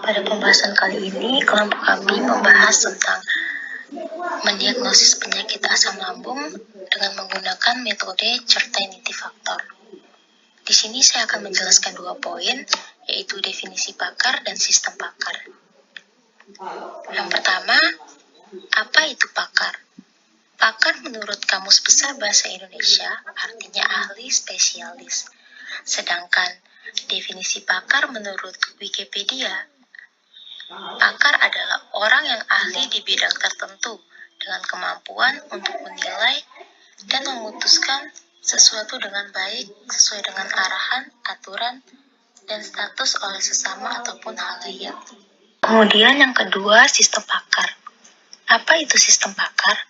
Pada pembahasan kali ini, kelompok kami membahas tentang mendiagnosis penyakit asam lambung dengan menggunakan metode certainty factor. Di sini saya akan menjelaskan 2 poin, yaitu definisi pakar dan sistem pakar. Yang pertama, apa itu pakar? Pakar menurut Kamus Besar Bahasa Indonesia artinya ahli spesialis. Sedangkan definisi pakar menurut Wikipedia, pakar adalah orang yang ahli di bidang tertentu dengan kemampuan untuk menilai dan memutuskan sesuatu dengan baik sesuai dengan arahan, aturan, dan status oleh sesama ataupun halayak. Kemudian yang kedua, sistem pakar. Apa itu sistem pakar?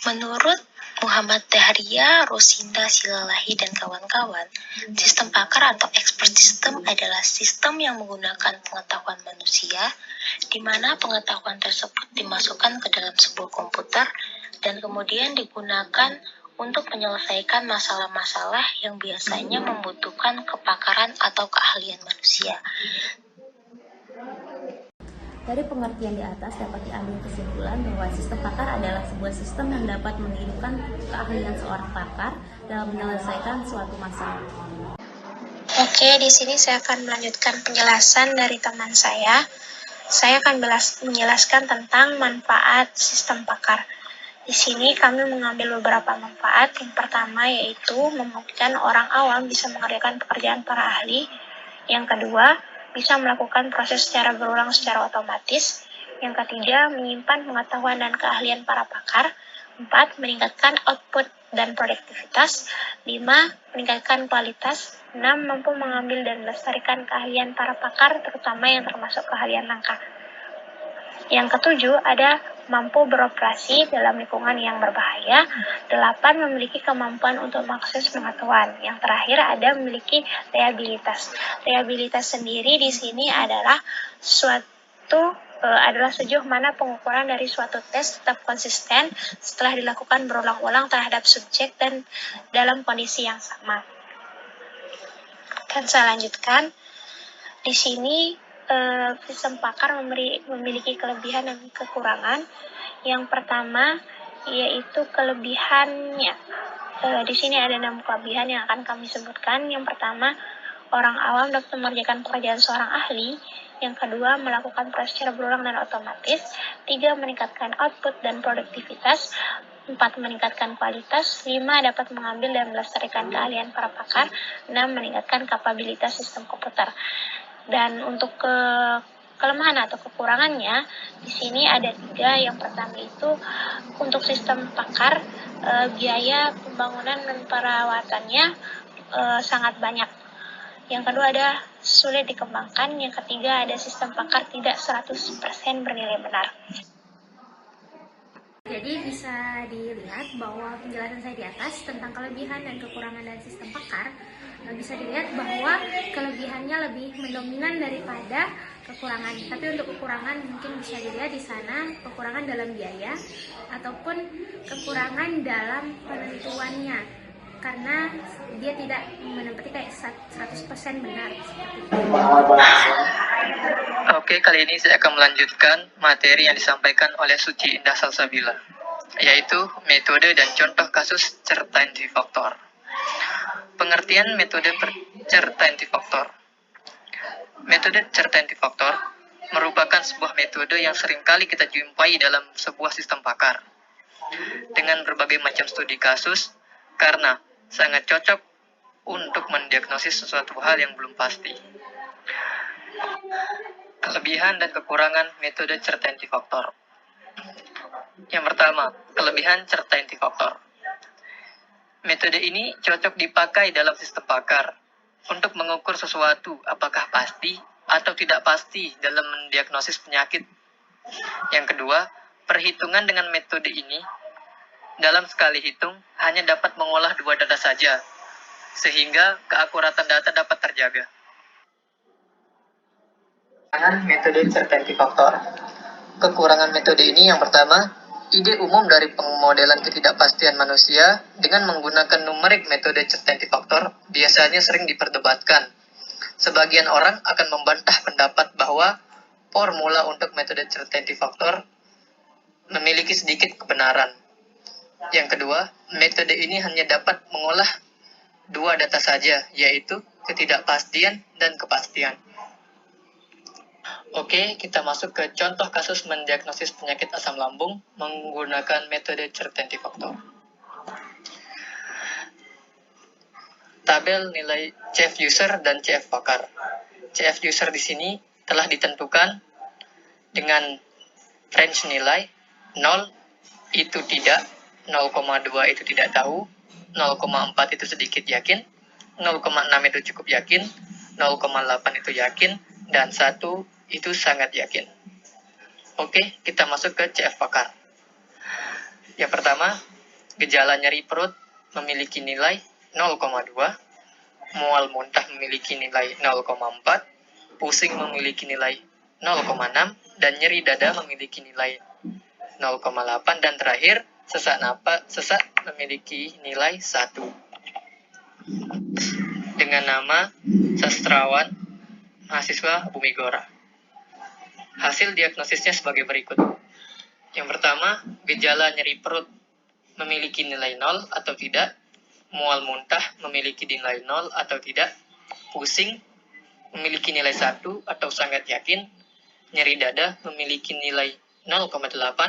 Menurut Muhammad Dahria, Rosinda Silalahi, dan kawan-kawan, sistem pakar atau expert system adalah sistem yang menggunakan pengetahuan manusia, di mana pengetahuan tersebut dimasukkan ke dalam sebuah komputer dan kemudian digunakan untuk menyelesaikan masalah-masalah yang biasanya membutuhkan kepakaran atau keahlian manusia. Dari pengertian di atas dapat diambil kesimpulan bahwa sistem pakar adalah sebuah sistem yang dapat menghidupkan keahlian seorang pakar dalam menyelesaikan suatu masalah. Oke, di sini saya akan melanjutkan penjelasan dari teman saya. Saya akan menjelaskan tentang manfaat sistem pakar. Di sini kami mengambil beberapa manfaat. Yang pertama yaitu memungkinkan orang awam bisa mengerjakan pekerjaan para ahli. Yang kedua, bisa melakukan proses secara berulang secara otomatis. Yang ketiga, menyimpan pengetahuan dan keahlian para pakar. 4. Meningkatkan output dan produktivitas. 5. Meningkatkan kualitas. 6. Mampu mengambil dan melestarikan keahlian para pakar, terutama yang termasuk keahlian langka. Yang ketujuh, ada mampu beroperasi dalam lingkungan yang berbahaya. 8. Memiliki kemampuan untuk mengakses pengetahuan. Yang terakhir, ada memiliki reliabilitas. Reliabilitas sendiri di sini adalah sejauh mana pengukuran dari suatu tes tetap konsisten setelah dilakukan berulang-ulang terhadap subjek dan dalam kondisi yang sama. Dan saya lanjutkan. Di sini sistem pakar memiliki kelebihan dan kekurangan. Yang pertama yaitu kelebihannya. Di sini ada 6 kelebihan yang akan kami sebutkan. Yang pertama, orang awam dapat mengerjakan pekerjaan seorang ahli. Yang kedua, melakukan proses secara berulang dan otomatis. 3. Meningkatkan output dan produktivitas. 4. Meningkatkan kualitas. 5. Dapat mengambil dan melestarikan keahlian para pakar. 6. Meningkatkan kapabilitas sistem komputer. Dan untuk kelemahan atau kekurangannya, di sini ada 3. Yang pertama itu untuk sistem pakar, biaya pembangunan dan perawatannya sangat banyak. Yang kedua ada sulit dikembangkan. Yang ketiga ada sistem pakar tidak 100% bernilai benar. Jadi bisa dilihat bahwa penjelasan saya di atas tentang kelebihan dan kekurangan dari sistem pakar, bisa dilihat bahwa kelebihannya lebih mendominan daripada kekurangan. Tapi untuk kekurangan mungkin bisa dilihat di sana kekurangan dalam biaya ataupun kekurangan dalam penentuannya, karena dia tidak menempati kayak 100% benar seperti itu. Oke, kali ini saya akan melanjutkan materi yang disampaikan oleh Suci Indah Salsabila, yaitu metode dan contoh kasus certainty factor. Pengertian metode certainty factor. Metode certainty factor merupakan sebuah metode yang seringkali kita jumpai dalam sebuah sistem pakar dengan berbagai macam studi kasus karena sangat cocok untuk mendiagnosis sesuatu hal yang belum pasti. Kelebihan dan kekurangan metode certainty factor. Yang pertama, kelebihan certainty factor. Metode ini cocok dipakai dalam sistem pakar untuk mengukur sesuatu apakah pasti atau tidak pasti dalam mendiagnosis penyakit. Yang kedua, perhitungan dengan metode ini dalam sekali hitung hanya dapat mengolah 2 data saja, sehingga keakuratan data dapat terjaga. Metode certainty factor. Kekurangan metode ini yang pertama, ide umum dari pengmodelan ketidakpastian manusia dengan menggunakan numerik metode certainty factor biasanya sering diperdebatkan. Sebagian orang akan membantah pendapat bahwa formula untuk metode certainty factor memiliki sedikit kebenaran. Yang kedua, metode ini hanya dapat mengolah dua data saja, yaitu ketidakpastian dan kepastian. Oke, kita masuk ke contoh kasus mendiagnosis penyakit asam lambung menggunakan metode certainty factor. Tabel nilai CF user dan CF pakar. CF user di sini telah ditentukan dengan range nilai 0 itu tidak, 0,2 itu tidak tahu, 0,4 itu sedikit yakin, 0,6 itu cukup yakin, 0,8 itu yakin, dan 1 itu sangat yakin. Oke, kita masuk ke CF pakar. Yang pertama, gejala nyeri perut memiliki nilai 0,2, mual muntah memiliki nilai 0,4, pusing memiliki nilai 0,6, dan nyeri dada memiliki nilai 0,8, dan terakhir, sesak memiliki nilai 1. Dengan nama sastrawan mahasiswa Bumi Gora. Hasil diagnosisnya sebagai berikut. Yang pertama, gejala nyeri perut memiliki nilai 0 atau tidak, mual muntah memiliki nilai 0 atau tidak, pusing memiliki nilai 1 atau sangat yakin, nyeri dada memiliki nilai 0,8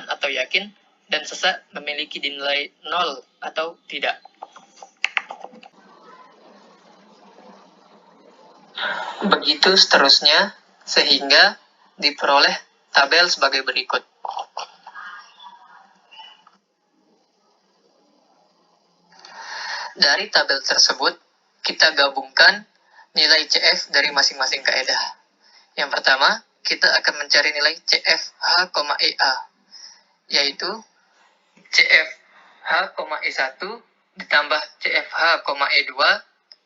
atau yakin, dan sesak memiliki nilai 0 atau tidak. Begitu seterusnya, sehingga diperoleh tabel sebagai berikut. Dari tabel tersebut, kita gabungkan nilai CF dari masing-masing kaedah. Yang pertama, kita akan mencari nilai CFH,EA, yaitu CFH,E1 ditambah CFH,E2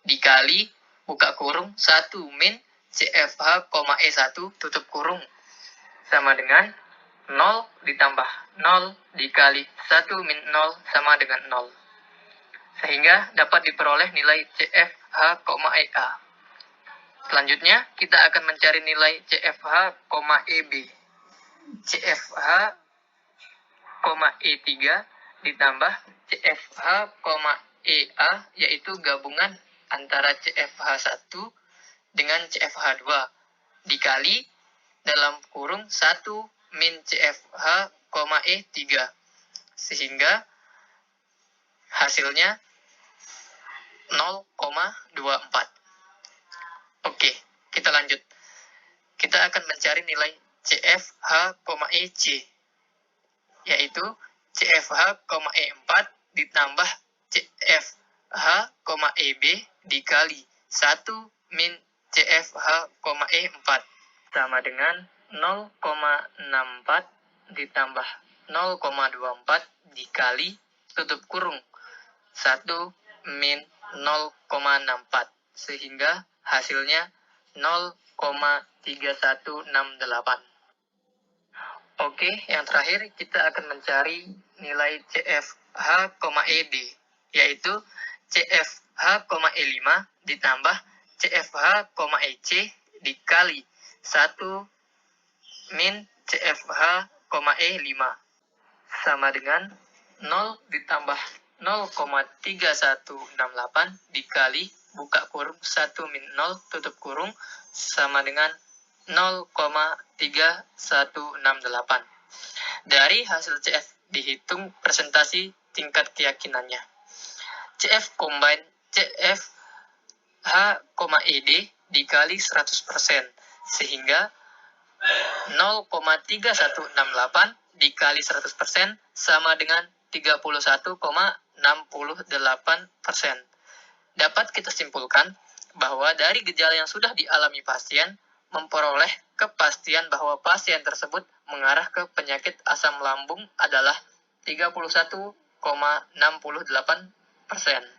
dikali buka kurung 1 min CFH,E1 tutup kurung sama dengan 0 ditambah 0 dikali 1 min 0 sama dengan 0. Sehingga dapat diperoleh nilai CFH,EA. Selanjutnya, kita akan mencari nilai CFH,EB. CFH,E3 ditambah CFH,EA, yaitu gabungan antara CFH1 dengan CFH2 dikali dalam kurung 1 min CFH,E3, sehingga hasilnya 0,24. Oke, kita lanjut. Kita akan mencari nilai CFH,EC, yaitu CFH,E4 ditambah CFH,EB dikali 1 min CFH,E4 sama dengan 0,64 ditambah 0,24 dikali tutup kurung 1 min 0,64, sehingga hasilnya 0,3168. Oke, yang terakhir kita akan mencari nilai CFH,ED, yaitu CFH,E5 ditambah CFH,EC dikali 1 min CFH,E5 sama dengan 0 ditambah 0,3168 dikali buka kurung 1 min 0 tutup kurung sama dengan 0,3168. Dari hasil CF dihitung presentasi tingkat keyakinannya. CF combine CFH,ED dikali 100%, sehingga 0,3168 dikali 100% sama dengan 31,68%. Dapat kita simpulkan bahwa dari gejala yang sudah dialami pasien, memperoleh kepastian bahwa pasien tersebut mengarah ke penyakit asam lambung adalah 31,68%.